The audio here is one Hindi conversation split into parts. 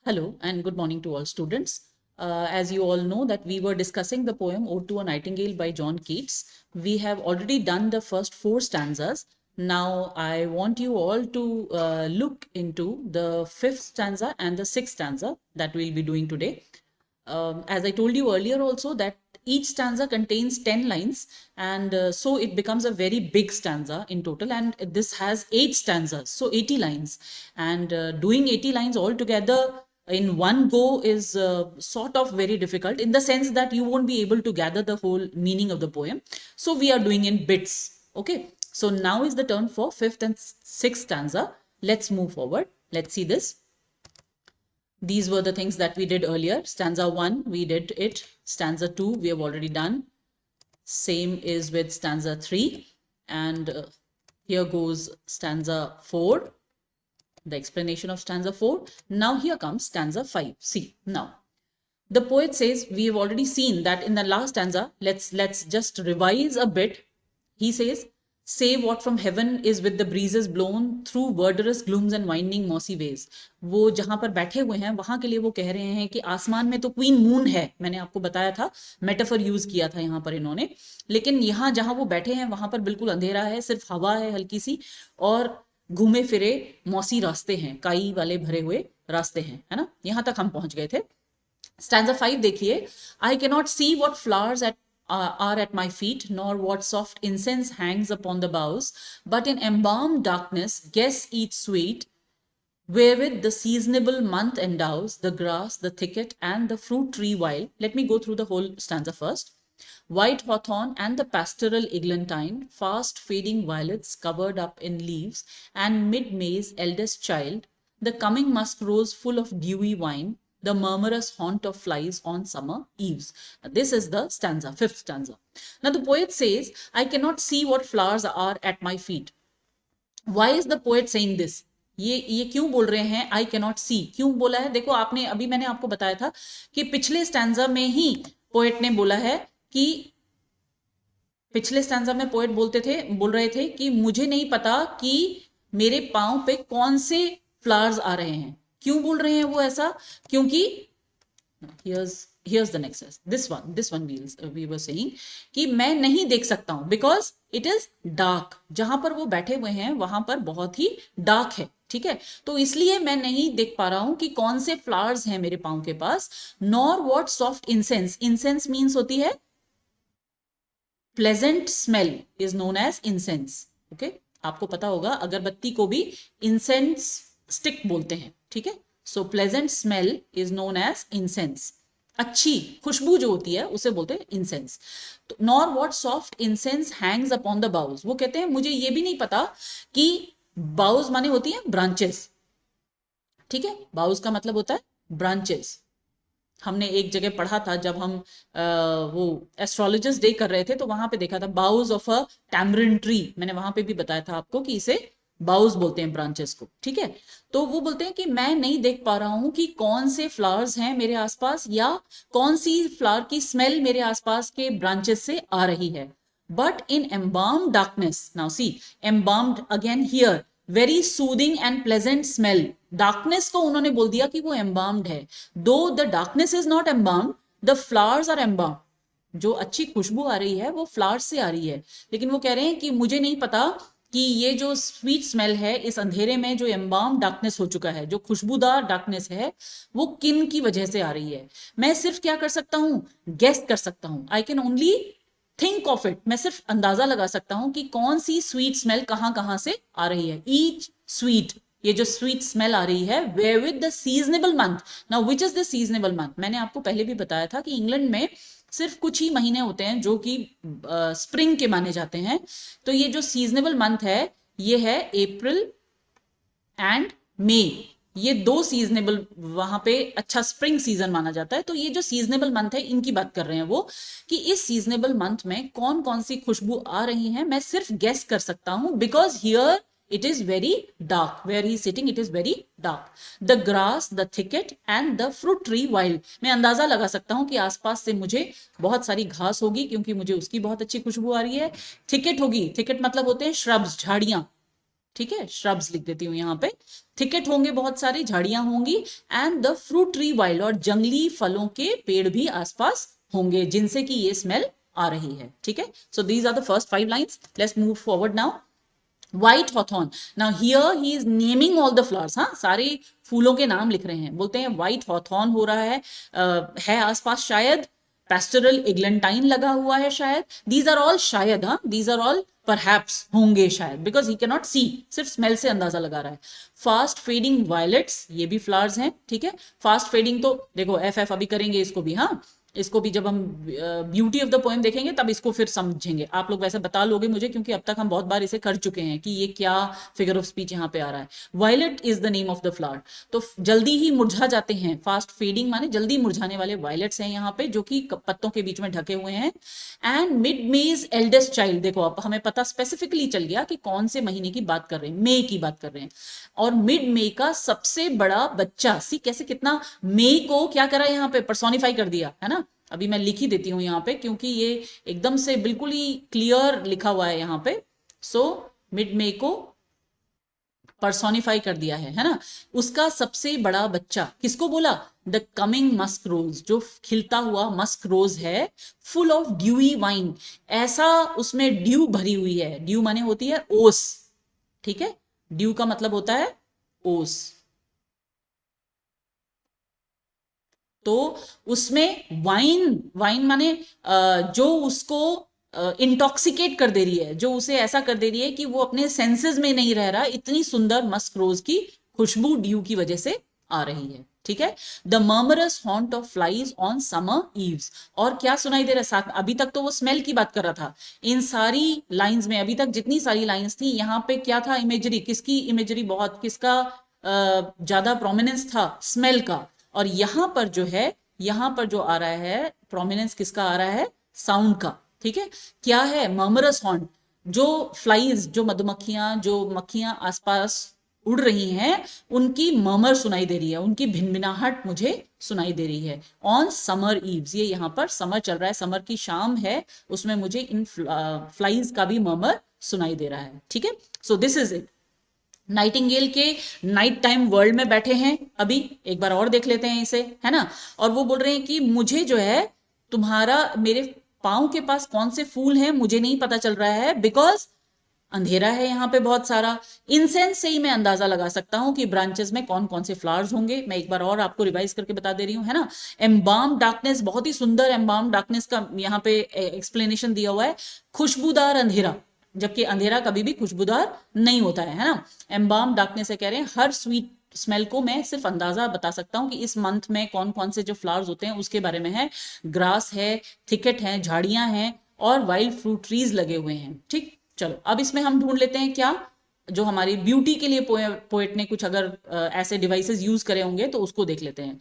Hello and good morning to all students. As you all know that we were discussing the poem Ode to a Nightingale by John Keats. We have already done the first four stanzas. Now I want you all to look into the fifth stanza and the sixth stanza that we'll be doing today. As I told you earlier also that each stanza contains 10 lines, and so it becomes a very big stanza in total, and this has 8 stanzas, so 80 lines. And doing 80 lines all together in one go is sort of very difficult, in the sense that you won't be able to gather the whole meaning of the poem, so we are doing in bits. Okay, so now is the turn for fifth and sixth stanza. Let's move forward. Let's see this. These were the things that we did earlier. Stanza 1, we did it. Stanza 2, we have already done. Same is with stanza 3. And here goes stanza 4, the explanation of stanza 4. Now here comes stanza 5. See, now the poet says, we have already seen that in the last stanza. Let's just revise a bit. He says, say what from heaven is with the breezes blown through verdurous glooms and winding mossy ways. वो जहां पर बैठे हुए हैं वहां के लिए वो कह रहे हैं कि आसमान में तो क्वीन मून है, मैंने आपको बताया था, मेटाफर यूज किया था यहाँ पर इन्होंने, लेकिन यहाँ जहां वो बैठे हैं वहां पर बिल्कुल अंधेरा है, सिर्फ हवा है हल्की सी, और घूमे फिरे मौसी रास्ते हैं, काई वाले भरे हुए रास्ते हैं, है ना, यहाँ तक हम पहुंच गए थे. Stanza 5 देखिए. I cannot see what flowers are at my feet, nor what soft incense hangs upon the boughs, but in embalmed darkness guess each sweet, wherewith the seasonable month endows the grass, the thicket, and the fruit tree wild. Let me go through the whole stanza first. White hawthorn and the pastoral eglantine, fast fading violets covered up in leaves, and mid-May's eldest child, the coming musk rose full of dewy wine, the murmurous haunt of flies on summer eves. Now, this is the stanza, fifth stanza. Now the poet says, I cannot see what flowers are at my feet. Why is the poet saying this? ये क्यों बोल रहे हैं आई कैनॉट सी? क्यों बोला है? देखो, आपने अभी मैंने आपको बताया था कि पिछले स्टैंजा में ही पोएट ने बोला है कि पिछले स्टैंजा में पोएट बोल रहे थे कि मुझे नहीं पता कि मेरे पांव पे कौन से फ्लावर्स आ रहे हैं. क्यों बोल रहे हैं वो ऐसा? क्योंकि here's the next, this one we were saying कि मैं नहीं देख सकता हूं because it is dark. जहां पर वो बैठे हुए हैं वहां पर बहुत ही डार्क है, ठीक है, तो इसलिए मैं नहीं देख पा रहा हूं कि कौन से फ्लावर्स हैं मेरे पांव के पास. Nor what soft incense. Incense means होती है pleasant smell, is known as incense. Okay, आपको पता होगा अगरबत्ती को भी इंसेंस स्टिक बोलते हैं, ठीक है. So pleasant smell is known as incense. अच्छी खुशबू जो होती है उसे बोलते हैं इंसेंस. तो nor what soft incense hangs upon the boughs. वो कहते हैं मुझे ये भी नहीं पता कि बाउज माने होती है ब्रांचेस, ठीक है. बाउज का मतलब होता है ब्रांचेस. हमने एक जगह पढ़ा था जब हम वो एस्ट्रोलॉजर्स डे कर रहे थे, तो वहां पे देखा था boughs of a tamarind tree. मैंने वहां पे भी बताया था आपको कि इसे बाउज बोलते हैं ब्रांचेस को, ठीक है. तो वो बोलते हैं कि मैं नहीं देख पा रहा हूं कि कौन से फ्लावर्स हैं मेरे आसपास या कौन सी फ्लावर की स्मेल मेरे आसपास के ब्रांचेस से आ रही है. But in embalmed darkness. Now see, embalmed again here, very soothing and pleasant smell. Darkness को उन्होंने बोल दिया कि वो एम्बार्म्ड है. Though the darkness is not embalmed, the flowers are embalmed. जो अच्छी खुशबू आ रही है वो फ्लावर्स से आ रही है, लेकिन वो कह रहे हैं कि मुझे नहीं पता कि ये जो स्वीट स्मेल है इस अंधेरे में, जो एम्बार्म डार्कनेस हो चुका है, जो खुशबूदार डार्कनेस है, वो किन की वजह से आ रही है. मैं सिर्फ क्या कर सकता हूं? गेस कर सकता हूं. I can only think of it. मैं सिर्फ अंदाजा लगा सकता हूं कि कौन सी स्वीट स्मेल कहां से आ रही है. ईच स्वीट, ये जो स्वीट स्मेल आ रही है, wherewith the seasonable month. Now which is the seasonable month? मैंने आपको पहले भी बताया था कि इंग्लैंड में सिर्फ कुछ ही महीने होते हैं जो कि स्प्रिंग के माने जाते हैं. तो ये जो सीजनेबल मंथ है ये है अप्रैल एंड मई. ये दो सीजनेबल, वहां पे अच्छा स्प्रिंग सीजन माना जाता है. तो ये जो सीजनेबल मंथ है इनकी बात कर रहे हैं वो, कि इस सीजनेबल मंथ में कौन कौन सी खुशबू आ रही है मैं सिर्फ गेस कर सकता हूं. Because here it is very dark. Where he is sitting, it is very dark. The grass, the thicket and the fruit tree wild. मैं अंदाजा लगा सकता हूं कि आसपास से मुझे बहुत सारी घास होगी क्योंकि मुझे उसकी बहुत अच्छी खुशबू आ रही है. थिकेट होगी. थिकेट मतलब होते हैं श्रब्स, झाड़ियां, ठीक है, श्रब्स लिख देती हूं यहाँ पे. थिकेट होंगे, बहुत सारी झाड़ियां होंगी, and the fruit tree wild, और जंगली फलों के पेड़ भी आसपास होंगे जिनसे कि ये स्मेल आ रही है। ठीक है, so these are the first 5 lines. Let's move forward now. White hawthorn, now here he is naming all the flowers. हाँ, सारे फूलों के नाम लिख रहे हैं। बोलते हैं व्हाइट हॉथॉर्न हो रहा है आसपास शायद, पेस्टरल एग्लेंटाइन लगा हुआ है शायद। दीज आर ऑल शायद, हाँ, दीज आर ऑल परहैप्स, होंगे शायद, बिकॉज ही कैन नॉट सी, सिर्फ स्मेल से अंदाजा लगा रहा है। फास्ट फेडिंग वायलेट्स, ये भी फ्लावर्स हैं। ठीक है, फास्ट फेडिंग तो देखो एफ एफ अभी करेंगे इसको भी, हाँ, इसको भी जब हम ब्यूटी ऑफ द पोएम देखेंगे तब इसको फिर समझेंगे। आप लोग वैसे बता लोगे मुझे, क्योंकि अब तक हम बहुत बार इसे कर चुके हैं कि ये क्या फिगर ऑफ स्पीच यहाँ पे आ रहा है। Violet is the name of the flower, तो जल्दी ही मुरझा जाते हैं। फास्ट फेडिंग माने जल्दी मुरझाने वाले वायलेट्स हैं यहाँ पे, जो कि पत्तों के बीच में ढके हुए हैं। एंड मिड मेज एल्डेस्ट चाइल्ड, देखो अब हमें पता स्पेसिफिकली चल गया कि कौन से महीने की बात कर रहे हैं, मई की बात कर रहे हैं। और मिड मई का सबसे बड़ा बच्चा, सी कैसे कितना मई को क्या करा यहाँ पे, पर्सोनिफाई कर दिया है ना। अभी मैं लिख ही देती हूं यहाँ पे, क्योंकि ये एकदम से बिल्कुल ही क्लियर लिखा हुआ है यहाँ पे। सो मिड मे को पर्सोनिफाई कर दिया है ना। उसका सबसे बड़ा बच्चा किसको बोला, द कमिंग मस्क रोज, जो खिलता हुआ मस्क रोज है। फुल ऑफ ड्यूई वाइन, ऐसा उसमें ड्यू भरी हुई है। ड्यू माने होती है ओस, ठीक है, ड्यू का मतलब होता है ओस। तो उसमें वाइन, वाइन माने जो उसको इंटॉक्सिकेट कर दे रही है, जो उसे ऐसा कर दे रही है कि वो अपने सेंसेस में नहीं रह रहा। इतनी सुंदर मस्क रोज की खुशबू ड्यू की वजह से आ रही है। ठीक है, the murmurous haunt of flies on summer eves, और क्या सुनाई दे रहा है साथ में। अभी तक तो वो स्मेल की बात कर रहा था, इन सारी लाइंस में अभी तक जितनी सारी लाइंस थी यहाँ पे क्या था, इमेजरी, किसकी इमेजरी, बहुत किसका ज्यादा प्रोमिनेंस था, स्मेल का। और यहां पर जो है, यहां पर जो आ रहा है प्रोमिनेंस किसका आ रहा है, साउंड का। ठीक है, क्या है, मर्मरस हॉर्न, जो फ्लाइज, जो मधुमक्खियां, जो मक्खियां आसपास उड़ रही हैं, उनकी मर्मर सुनाई दे रही है, उनकी भिनभिनाहट मुझे सुनाई दे रही है। ऑन समर ईव्स, ये यहाँ पर समर चल रहा है, समर की शाम है, उसमें मुझे इन फ्लाइज का भी मर्मर सुनाई दे रहा है। ठीक है, so this is it. Nightingale के नाइट टाइम वर्ल्ड में बैठे हैं। अभी एक बार और देख लेते हैं इसे, है ना। और वो बोल रहे हैं कि मुझे जो है तुम्हारा, मेरे पाँव के पास कौन से फूल हैं मुझे नहीं पता चल रहा है, बिकॉज अंधेरा है यहाँ पे बहुत सारा। इंसेंस से ही मैं अंदाजा लगा सकता हूँ कि ब्रांचेस में कौन कौन से फ्लावर्स होंगे। मैं एक बार और आपको रिवाइज करके बता दे रही हूँ, है ना। एम्बाम डार्कनेस, बहुत ही सुंदर एम्बाम डार्कनेस का यहाँ पे एक्सप्लेनेशन दिया हुआ है। खुशबूदार अंधेरा, जबकि अंधेरा कभी भी खुशबूदार नहीं होता है ना। एम्बाम डार्कनेस से कह रहे हैं हर स्वीट स्मेल को मैं सिर्फ अंदाजा बता सकता हूँ कि इस मंथ में कौन कौन से जो फ्लावर्स होते हैं उसके बारे में है। ग्रास है, थिकेट है, झाड़ियां हैं, और वाइल्ड फ्रूट ट्रीज लगे हुए हैं। ठीक, चलो अब इसमें हम ढूंढ लेते हैं क्या, जो हमारी ब्यूटी के लिए पोएट ने कुछ अगर ऐसे डिवाइसेस यूज करे होंगे तो उसको देख लेते हैं।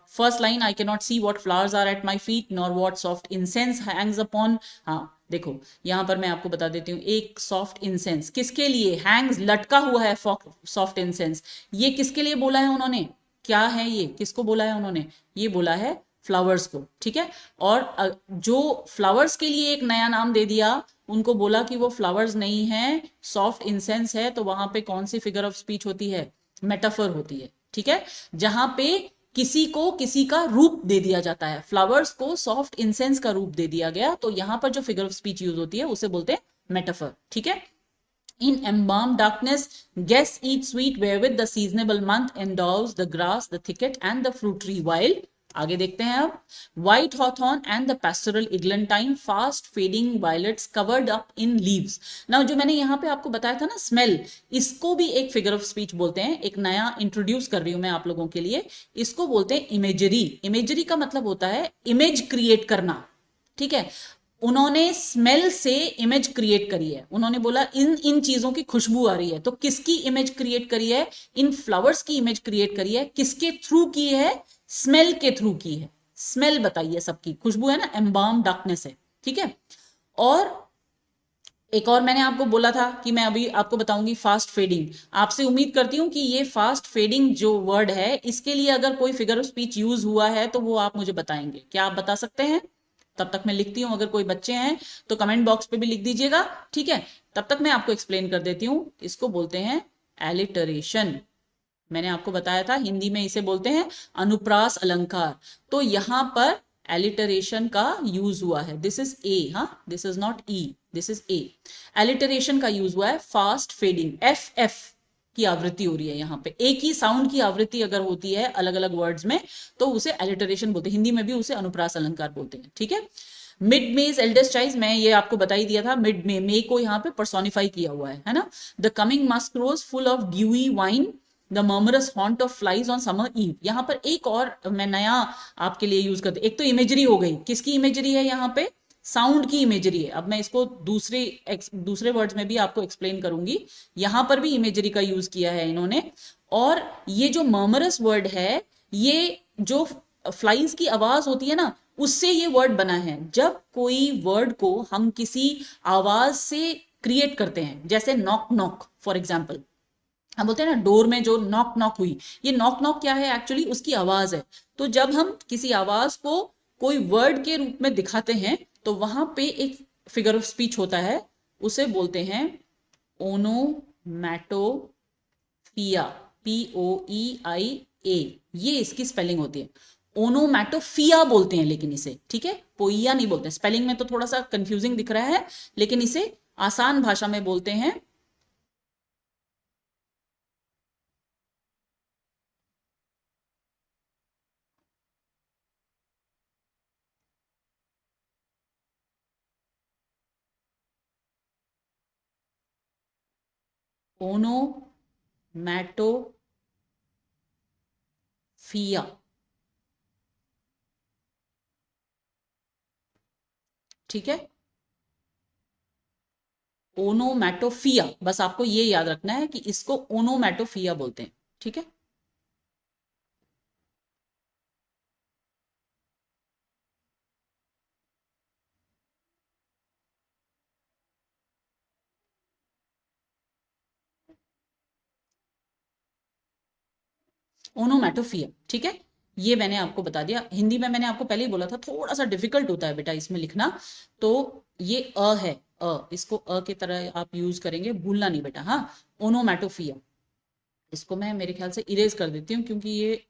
First line, I can not see what flowers are at my feet nor what soft incense hangs upon. हाँ देखो, यहां पर मैं आपको बता देती हूँ, एक सॉफ्ट इंसेंस किसके लिए, हैंग्स लटका हुआ है सॉफ्ट इंसेंस, ये किसके लिए बोला है उन्होंने, क्या है ये, किसको बोला है उन्होंने, ये बोला है फ्लावर्स को। ठीक है, और जो फ्लावर्स के लिए एक नया नाम दे दिया, उनको बोला कि वो फ्लावर्स नहीं है, सॉफ्ट इंसेंस है, तो वहां पे कौन सी फिगर ऑफ स्पीच होती है, मेटाफर होती है। ठीक है, जहां पे किसी को किसी का रूप दे दिया जाता है, फ्लावर्स को सॉफ्ट इंसेंस का रूप दे दिया गया, तो यहां पर जो फिगर ऑफ स्पीच यूज होती है उसे बोलते हैं मेटाफर। ठीक है, in embalmed darkness, guests eat sweet wherewith the seasonable month endows the grass, the thicket and the fruit tree wild. आगे देखते हैं अब, white hawthorn and the pastoral eglantine, fast fading violets covered up in leaves. Now जो मैंने यहाँ पे आपको बताया था ना स्मेल, इसको भी एक फिगर ऑफ स्पीच बोलते हैं। एक नया इंट्रोड्यूस कर रही हूं मैं आप लोगों के लिए, इसको बोलते हैं इमेजरी। इमेजरी का मतलब होता है इमेज क्रिएट करना। ठीक है, उन्होंने स्मेल से इमेज क्रिएट करी है। उन्होंने बोला इन इन चीजों की खुशबू आ रही है, तो किसकी इमेज क्रिएट करी है, इन फ्लावर्स की इमेज क्रिएट करी है। किसके थ्रू की है, स्मेल के थ्रू की है। स्मेल बताइए सबकी, खुशबू है ना, एम्बाम डार्कनेस है। ठीक है, और एक और मैंने आपको बोला था कि मैं अभी आपको बताऊंगी फास्ट फेडिंग। आपसे उम्मीद करती हूं कि ये फास्ट फेडिंग जो वर्ड है, इसके लिए अगर कोई फिगर ऑफ स्पीच यूज हुआ है तो वो आप मुझे बताएंगे, क्या आप बता सकते हैं। तब तक मैं लिखती हूँ, अगर कोई बच्चे हैं तो कमेंट बॉक्स पे भी लिख दीजिएगा। ठीक है, तब तक मैं आपको एक्सप्लेन कर देती हूँ। इसको बोलते हैं एलिटरेशन। मैंने आपको बताया था हिंदी में इसे बोलते हैं अनुप्रास अलंकार। तो यहां पर एलिटरेशन का यूज हुआ है। दिस इज ए, हाँ, this is not E, this is a. Alliteration का यूज हुआ है फास्ट फेडिंग, एफ एफ की आवृत्ति हो रही है यहाँ पे। एक ही साउंड की आवृत्ति अगर होती है अलग अलग वर्ड्स में तो उसे एलिटरेशन बोलते हैं। हिंदी में भी उसे अनुप्रास अलंकार बोलते हैं, ठीक है। मिड में इज एल्डेस्ट चाइल्ड, मैं ये आपको बता ही दिया था। मिड में मे को यहाँ पे पर्सोनिफाई किया हुआ है ना। The coming musk rose full of dewy wine, the murmurous haunt of flies on summer eve. यहाँ पर एक और मैं नया आपके लिए यूज करती, एक तो इमेजरी हो गई, किसकी इमेजरी है यहाँ पे, साउंड की इमेजरी है। अब मैं इसको दूसरे वर्ड्स में भी आपको एक्सप्लेन करूंगी। यहां पर भी इमेजरी का यूज किया है इन्होंने। और ये जो मर्मरस वर्ड है, ये जो फ्लाइज की आवाज होती है ना, उससे ये वर्ड बना है। जब कोई वर्ड को हम किसी आवाज से क्रिएट करते हैं, जैसे नॉक नॉक फॉर एग्जाम्पल, हम बोलते हैं ना डोर में जो नॉक नॉक हुई, ये नॉक नॉक क्या है, एक्चुअली उसकी आवाज है। तो जब हम किसी आवाज को कोई वर्ड के रूप में दिखाते हैं तो वहां पे एक फिगर ऑफ स्पीच होता है, उसे बोलते हैं ओनोमैटोफिया, POEIA, ये इसकी स्पेलिंग होती है। ओनोमैटोफिया बोलते हैं लेकिन इसे, ठीक है, पोइया नहीं बोलते। स्पेलिंग में तो थोड़ा सा कंफ्यूजिंग दिख रहा है, लेकिन इसे आसान भाषा में बोलते हैं ओनोमैटोफिया, ठीक है। ओनोमैटोफिया, बस आपको ये याद रखना है कि इसको ओनोमैटोफिया बोलते हैं, ठीक है। ओनोमैटोफिया, ठीक है। ये मैंने आपको बता दिया। हिंदी में मैंने आपको पहले ही बोला था थोड़ा सा डिफिकल्ट होता है बेटा इसमें लिखना। तो ये अ है, इसको अ की तरह आप यूज करेंगे, भूलना नहीं बेटा, हाँ। ओनोमैटोफिया, इसको मैं मेरे ख्याल से इरेज कर देती हूँ, क्योंकि ये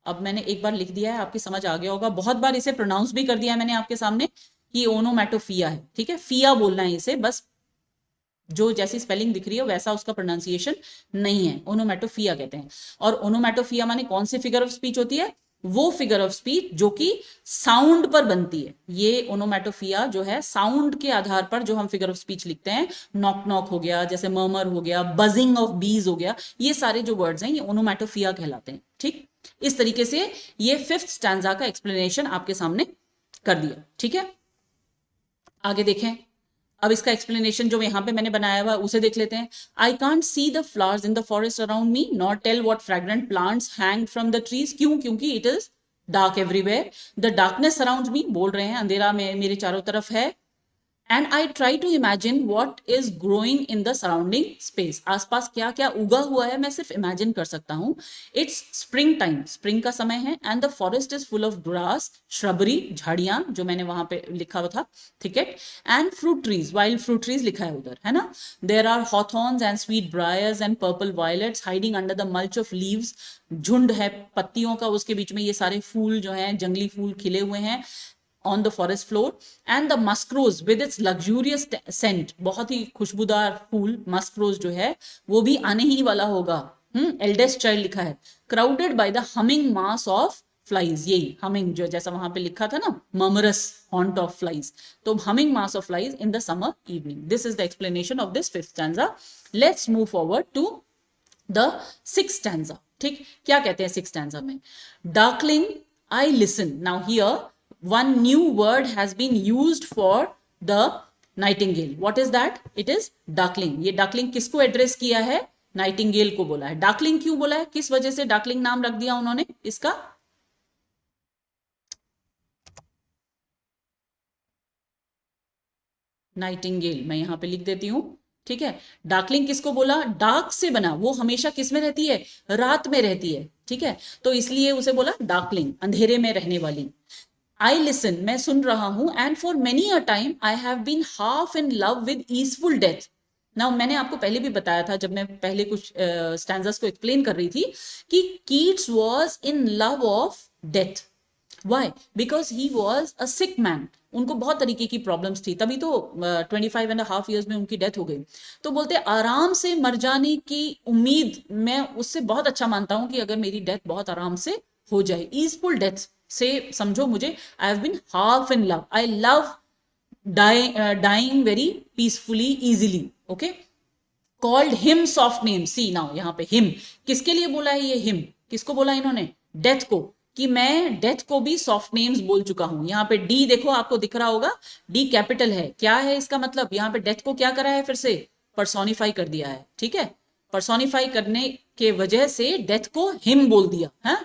अब मैंने एक बार लिख दिया है, आपकी समझ आ गया होगा। बहुत बार इसे प्रोनाउंस भी कर दिया है मैंने आपके सामने कि ओनोमैटोफिया है, ठीक है। फिया बोलना है इसे, बस जो जैसी स्पेलिंग दिख रही है वैसा उसका प्रोनाउंसिएशन नहीं है, ओनोमैटोफिया कहते हैं। और ओनोमैटोफिया माने कौन सी फिगर ऑफ स्पीच होती है, वो फिगर ऑफ स्पीच जो कि साउंड पर बनती है। ये ओनोमैटोफिया जो है साउंड के आधार पर जो हम फिगर ऑफ स्पीच लिखते हैं, नॉक नॉक हो गया, जैसे मर्मर हो गया, बजिंग ऑफ बीज हो गया, ये सारे जो वर्ड्स हैं ये ओनोमैटोफिया कहलाते हैं, ठीक। इस तरीके से ये फिफ्थ स्टैंजा का एक्सप्लेनेशन आपके सामने कर दिया, ठीक है। आगे देखें। अब इसका एक्सप्लेनेशन जो यहां पे मैंने बनाया हुआ उसे देख लेते हैं। I can't see the flowers in the forest around me not tell what fragrant plants hang from the trees. क्यों? क्योंकि it is dark everywhere. The darkness around me, बोल रहे हैं अंधेरा में मेरे चारों तरफ है। And I try to imagine what is growing in the surrounding space. आसपास क्या क्या उगा हुआ है मैं सिर्फ इमेजिन कर सकता हूँ। इट्स स्प्रिंग टाइम, स्प्रिंग का समय है। And the forest is full of grass, shrubbery, झाड़ियां, जो मैंने वहां पे लिखा हुआ था, thicket. And fruit trees, wild fruit trees लिखा है उधर, है ना। There are hawthorns and sweet briars and purple violets hiding under the mulch of leaves. झुंड है पत्तियों का, उसके बीच में ये सारे फूल जो हैं, जंगली फूल खिले हुए हैं on the forest floor. And the musk rose with its luxurious scent, बहुत ही खुशबूदार फूल musk rose जो है वो भी आने ही वाला होगा। eldest child लिखा है। crowded by the humming mass of flies, यही humming जो जैसा वहां पे लिखा था ना, murmurous haunt of flies, तो humming mass of flies in the summer evening. This is the explanation of this fifth stanza. Let's move forward to the sixth stanza, ठीक। क्या कहते हैं sixth stanza में? darkling I listen. Now here one new word has been used for the nightingale. What is that? It is darkling. ये darkling किसको एड्रेस किया है? नाइटिंगेल को बोला है। darkling क्यों बोला है, किस वजह से darkling नाम रख दिया उन्होंने इसका? नाइटिंगेल मैं यहां पे लिख देती हूं, ठीक है। डार्कलिंग किसको बोला? डार्क से बना, वो हमेशा किस में रहती है? रात में रहती है, ठीक है। तो इसलिए उसे बोला डार्कलिंग, अंधेरे में रहने वाली। आई लिसन, मैं सुन रहा हूं। And for many a time I have been half in love with easeful death. Now मैंने आपको पहले भी बताया था जब मैं पहले कुछ स्टैंजर्स को एक्सप्लेन कर रही थी कि Keats was in love of death. Why? Because he was a sick man. उनको बहुत तरीके की प्रॉब्लम्स थी, तभी तो 25.5 years में उनकी डेथ हो गई. तो बोलते आराम से मर जाने की उम्मीद मैं उससे बहुत अच्छा मानता हूं कि अगर मेरी डेथ बहुत आराम से हो जाए, ईजफुल डेथ से समझो मुझे. I have been half in love. I love dying very peacefully, easily. Okay. Called him soft name. See now, यहाँ पे him किसके लिए बोला है? ये him किसको बोला इन्होंने? डेथ को. कि मैं डेथ को भी सॉफ्ट नेम्स बोल चुका हूं. यहाँ पे डी देखो, आपको दिख रहा होगा, डी कैपिटल है. क्या है इसका मतलब? यहाँ पे डेथ को क्या करा है? फिर से पर्सोनिफाई कर दिया है. ठीक है, पर्सोनिफाई करने के वजह से डेथ को हिम बोल दिया है.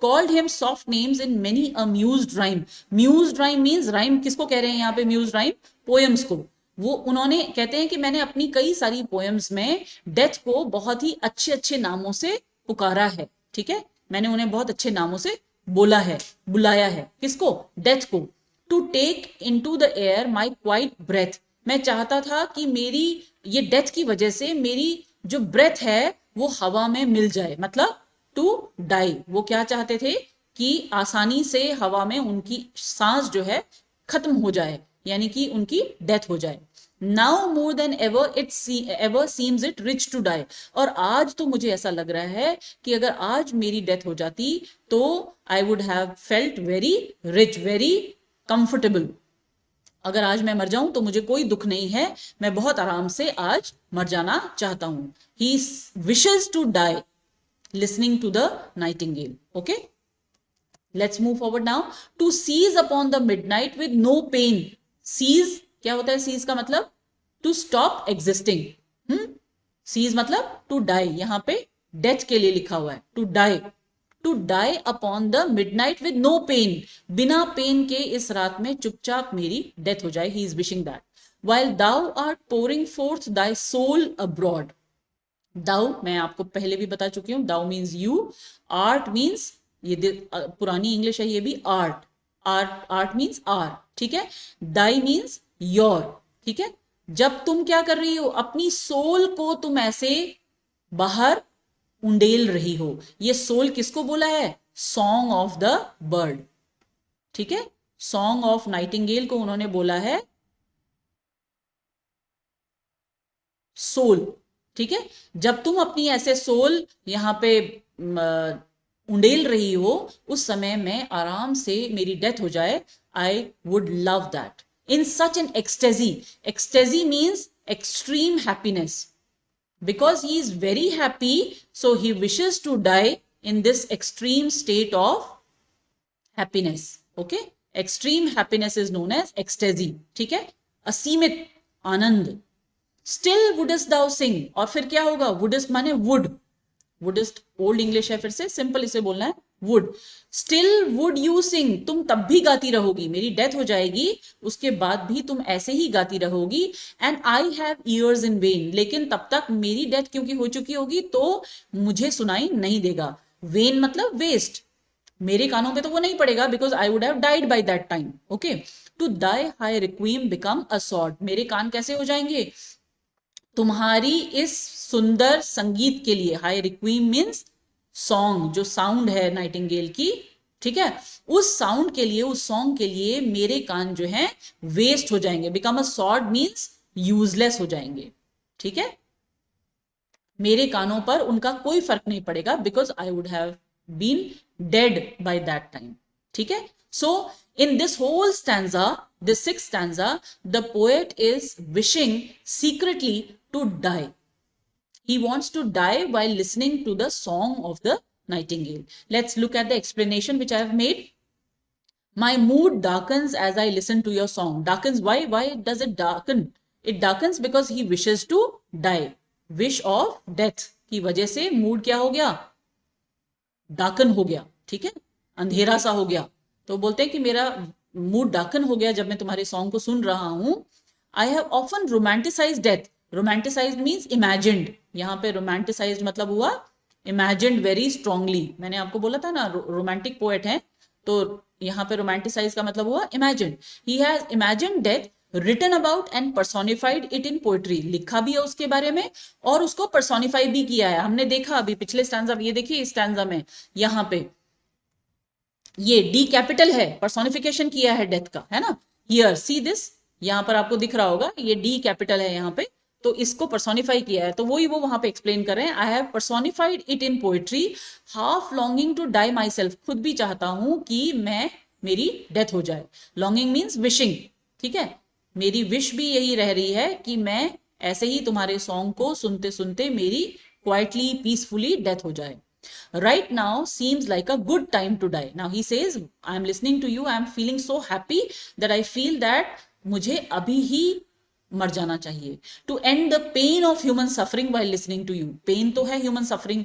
Called him soft names in many amused rhyme. Mused rhyme means, rhyme किसको कह रहे हैं यहाँ पे? म्यूज्ड राइम पोएम्स को. वो उन्होंने कहते हैं कि मैंने अपनी कई सारी पोएम्स में डेथ को बहुत ही अच्छे अच्छे नामों से पुकारा है. ठीक है, मैंने उन्हें बहुत अच्छे नामों से बोला है, बुलाया है. किसको? डेथ को. To take in to the air my quiet breath. मैं चाहता था कि मेरी ये डेथ की वजह से मेरी जो ब्रेथ है वो हवा में मिल जाए. मतलब टू डाई. वो क्या चाहते थे? कि आसानी से हवा में उनकी सांस जो है खत्म हो जाए, यानी कि उनकी डेथ हो जाए. Now more than ever ever seems it rich to die. और आज तो मुझे ऐसा लग रहा है कि अगर आज मेरी डेथ हो जाती तो आई would have felt very rich, very comfortable. अगर आज मैं मर जाऊं तो मुझे कोई दुख नहीं है, मैं बहुत आराम से आज मर जाना चाहता हूं. He wishes to die listening to the nightingale. Okay, let's move forward now. To seize upon the midnight with no pain. Seize क्या होता है? seize का मतलब to stop existing. seize मतलब to die. यहां पे death के लिए लिखा हुआ है, to die. To die upon the midnight with no pain. बिना पेन के इस रात में चुपचाप मेरी डेथ हो जाए. He is wishing that. While thou art pouring forth thy soul abroad. दाउ मैं आपको पहले भी बता चुकी हूं. दाउ मीन्स यू. आर्ट मीन्स, ये पुरानी इंग्लिश है ये भी, आर्ट. Art means are. ठीक है. Thy means your. ठीक है. जब तुम क्या कर रही हो? अपनी सोल को तुम ऐसे बाहर उंडेल रही हो. ये सोल किसको बोला है? Song of the bird. ठीक है, सॉन्ग ऑफ नाइटिंगेल को उन्होंने बोला है सोल. ठीक है. जब तुम अपनी ऐसे सोल यहां पे उंडेल रही हो, उस समय में आराम से मेरी डेथ हो जाए. I would love that. In such an ecstasy. Ecstasy means extreme happiness. Because he is very happy, so he wishes to die in this extreme state of happiness. Okay, extreme happiness is known as ecstasy. ठीक है, असीमित आनंद. स्टिल वुडस्ट दाउ सिंग. और फिर क्या होगा? वुडस्ट माने वुड. वुडस्ट ओल्ड इंग्लिश है, फिर से सिंपल इसे बोलना है would. Still would you sing. तुम तब भी गाती रहोगी. मेरी डेथ हो जाएगी, उसके बाद भी तुम ऐसे ही गाती रहोगी. And I have years in when. लेकिन तब तक मेरी डेथ क्योंकि हो चुकी होगी तो मुझे सुनाई नहीं देगा. वेन मतलब वेस्ट. मेरे कानों पे तो वो नहीं पड़ेगा, because I would have died by that time. Okay. To thy high requiem become a sod. मेरे कान कैसे हो जाएंगे? तुम्हारी इस सुंदर संगीत के लिए. हाई रिक्वीम मीन्स सॉन्ग, जो साउंड है नाइटिंगेल की. ठीक है, उस साउंड के लिए, उस सॉन्ग के लिए मेरे कान जो हैं वेस्ट हो जाएंगे. Become a sword means useless हो जाएंगे. ठीक है, मेरे कानों पर उनका कोई फर्क नहीं पड़ेगा, because I would have been dead by that time. ठीक है. सो in this whole stanza, this sixth stanza, the poet is wishing secretly to die. He wants to die while listening to the song of the nightingale. Let's look at the explanation which I have made. My mood darkens as I listen to your song. Darkens, why does it darken? It darkens because he wishes to die. Wish of death की वजह से मूड क्या हो गया? डार्कन हो गया. ठीक है, अंधेरा सा हो गया. तो बोलते हैं कि मेरा मूड डार्कन हो गया जब मैं तुम्हारे सॉन्ग को सुन रहा हूं. I have often romanticise death. Romanticise means imagined. यहां पे रोमांटिसाइज मतलब हुआ इमेजिन्ड वेरी स्ट्रांगली. मैंने आपको बोला था ना रोमांटिक पोएट है, तो यहां पे रोमांटिसाइज का मतलब हुआ imagined. He has imagined death written about and personified it in poetry, लिखा भी है उसके बारे में और उसको पर्सोनिफाई भी किया है। हमने देखा अभी पिछले स्टैंजा, ये देखिए इस स्टैंजा में यहाँ पे ये डी कैपिटल है, पर्सोनिफिकेशन किया है डेथ का, है ना। हियर सी दिस, यहां पर आपको दिख रहा होगा ये डी कैपिटल है यहाँ पे, तो इसको पर्सोनिफाई किया है, तो वही वो वहां पे एक्सप्लेन कर रहे हैं। I have personified it in poetry, half longing to die my self, खुद भी चाहता हूं कि मैं मेरी डेथ हो जाए। लॉन्गिंग मीन्स विशिंग, ठीक है, मेरी विश भी यही रह रही है कि मैं ऐसे ही तुम्हारे सॉन्ग को सुनते सुनते मेरी क्वाइटली पीसफुली डेथ हो जाए। Right now seems like a good time to die. Now he says, I am listening to you, I am feeling so happy that I feel that मुझे अभी ही मर जाना चाहिए। To end the pain of human suffering while listening to you. Pain तो है human suffering,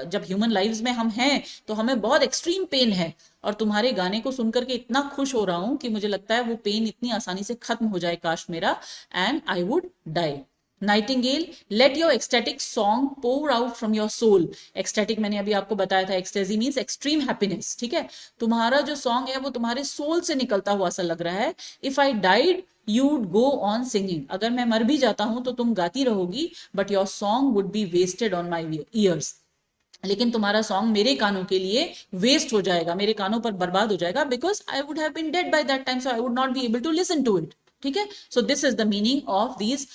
जब ह्यूमन लाइव्स में हम हैं तो हमें बहुत एक्सट्रीम पेन है, और तुम्हारे गाने को सुनकर के इतना खुश हो रहा हूं कि मुझे लगता है वो पेन इतनी आसानी से खत्म हो जाए काश मेरा, and I would die. Nightingale, let your ecstatic song pour out from your soul. Ecstatic मैंने अभी आपको बताया था, एक्सटेजी मीन्स एक्सट्रीम हैप्पीनेस, ठीक है। तुम्हारा जो सॉन्ग है वो तुम्हारे सोल से निकलता हुआ सा लग रहा है। If I died you'd go on singing, अगर मैं मर भी जाता हूं तो तुम गाती रहोगी, but your song would be wasted on my ears, लेकिन तुम्हारा सॉन्ग मेरे कानों के लिए वेस्ट हो जाएगा, मेरे कानों पर बर्बाद हो जाएगा, because I would have been dead by that time, so I would not be able to listen to it, ठीक है। So this is the meaning of these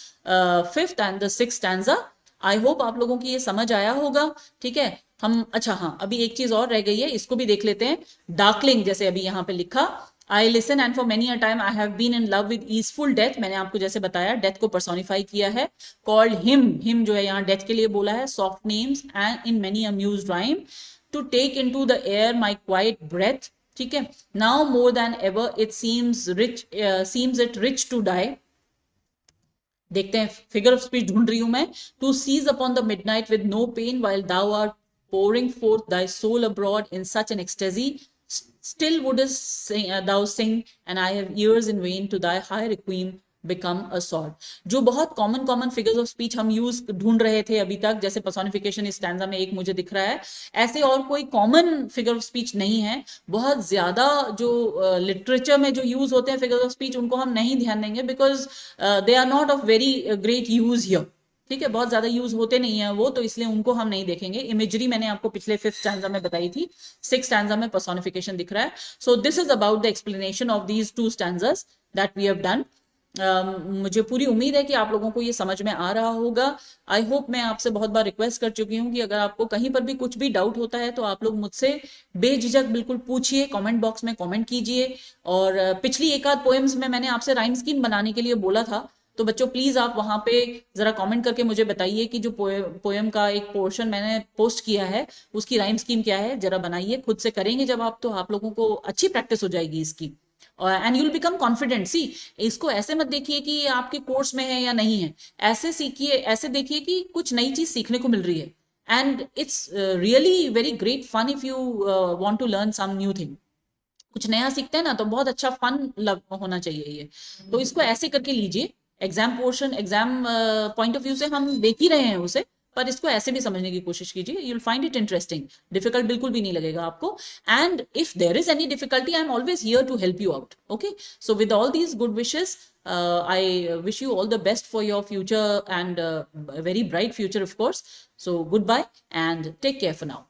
fifth and the sixth stanza. I hope आप लोगों की ये समझ आया होगा, ठीक है। हम अच्छा हाँ, अभी एक चीज और रह गई है, इसको भी देख लेते हैं। डार्कलिंग, जैसे अभी यहाँ पे लिखा, I listen and for many a time I have been in love with easeful death, मैंने आपको जैसे बताया डेथ को पर्सोनिफाई किया है। कॉल्ड हिम, हिम जो है यहाँ डेथ के लिए बोला है। Soft names and in many amused rhyme, to take into the air my quiet breath, ठीक है। Now more than ever it seems it rich to die. देखते हैं, फिगर ऑफ स्पीच ढूंढ रही हूं मैं। To cease upon the midnight with no pain while thou are pouring forth thy soul abroad in such an ecstasy, still wouldst thou sing, and I have ears in vain to thy high requiem become a sword। जो बहुत कॉमन फिगर्स ऑफ स्पीच हम यूज ढूंढ रहे थे अभी तक, जैसे पर्सोनिफिकेशन इस स्टैंजा में एक मुझे दिख रहा है, ऐसे और कोई कॉमन फिगर ऑफ स्पीच नहीं है। बहुत ज्यादा जो लिटरेचर में जो यूज होते हैं फिगर्स ऑफ स्पीच, उनको हम नहीं ध्यान देंगे, because they are not of very great use here, ठीक है, बहुत ज्यादा यूज होते नहीं है वो, तो इसलिए उनको हम नहीं देखेंगे। इमेजरी मैंने आपको पिछले फिफ्थ स्टैंजा में बताई थी, सिक्स स्टैंजा में पर्सोनिफिकेशन दिख रहा है। So this is about the explanation of these two stanzas that we have done. मुझे पूरी उम्मीद है कि आप लोगों को ये समझ में आ रहा होगा। आई होप, मैं आपसे बहुत बार रिक्वेस्ट कर चुकी हूँ कि अगर आपको कहीं पर भी कुछ भी डाउट होता है तो आप लोग मुझसे बेझिझक बिल्कुल पूछिए, कमेंट बॉक्स में कमेंट कीजिए। और पिछली एक आध पोएम्स में मैंने आपसे राइम स्कीम बनाने के लिए बोला था, तो बच्चों प्लीज आप वहां पे जरा कमेंट करके मुझे बताइए कि जो पोएम का एक पोर्शन मैंने पोस्ट किया है उसकी राइम स्कीम क्या है, जरा बनाइए। खुद से करेंगे जब आप, तो आप लोगों को अच्छी प्रैक्टिस हो जाएगी इसकी, एंड यूल बिकम कॉन्फिडेंट। सी, इसको ऐसे मत देखिए कि ये आपके कोर्स में है या नहीं है, ऐसे सीखिए, ऐसे देखिए कि कुछ नई चीज सीखने को मिल रही है, and it's really very great fun if you want to learn some new thing. कुछ नया सीखते हैं ना तो बहुत अच्छा फन होना चाहिए ये, तो इसको ऐसे करके लीजिए। Exam portion, exam point of view से हम देख ही रहे हैं उसे, पर इसको ऐसे भी समझने की कोशिश कीजिए, you will find it interesting. Difficult बिल्कुल भी नहीं लगेगा आपको, and if there is any difficulty I am always here to help you out. Okay, so with all these good wishes, I wish you all the best for your future, and a very bright future, of course. So goodbye and take care for now.